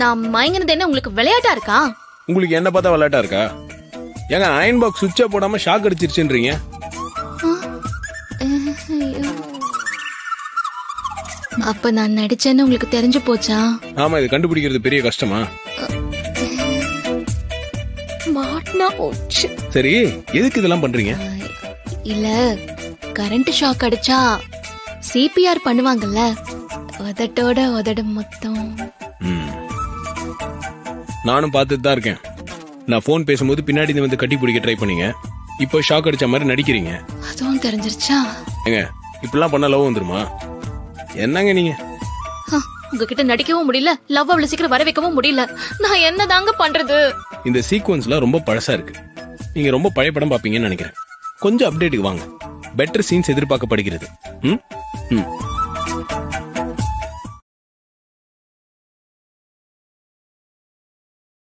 நான் மயங்கினது என்ன உங்களுக்கு விளையாட்டா இருக்கா? உங்களுக்கு என்ன பார்த்தா விளையாட்டா இருக்கா? ஏங்க அயன் பாக்ஸ் சுவிட்ச போடாம ஷாக் அடிச்சிருச்சுன்றீங்க. அப்ப நான் நடிச்சேன்னு உங்களுக்கு தெரிஞ்சு போச்சா? ஆமா, இது கண்டுபிடிக்கிறது பெரிய கஷ்டமா? மாட்னா போச்சு. சரி, எதுக்கு இதெல்லாம் பண்றீங்க? இல்ல, கரண்ட் ஷாக் அடிச்சா சிபிஆர் பண்ணுவாங்கல்ல, உதட்டோட உதடு மொத்தம். நானும் பார்த்துட்டு தான் இருக்கேன். நான் போன் பேசும்போது பின்னாடி வந்து கட்டி பிடிக்க ட்ரை பண்ணீங்க. இப்போ ஷாக் அடிச்ச மாதிரி நடிக்கிறீங்க. அதுவும் தெரிஞ்சிருச்சா? ஏங்க இப்படிலாம் பண்ண லவ் வந்துருமா? என்னங்க நீங்க? உங்ககிட்ட நடிக்கவும் முடியல, லவ் அவ்வளவு சீக்கிரம் வர வைக்கவும் முடியல. நான் என்னதாங்க பண்றது? இந்த சீக்வன்ஸ்ல ரொம்ப பழசா இருக்கு. நீங்க ரொம்ப பழைய படம் பாப்பீங்கன்னு நினைக்கிறேன். கொஞ்சம் அப்டேட்டுக்கு வாங்க. பெட்டர் சீன்ஸ் எதிர்பார்க்கப்படுகிறது.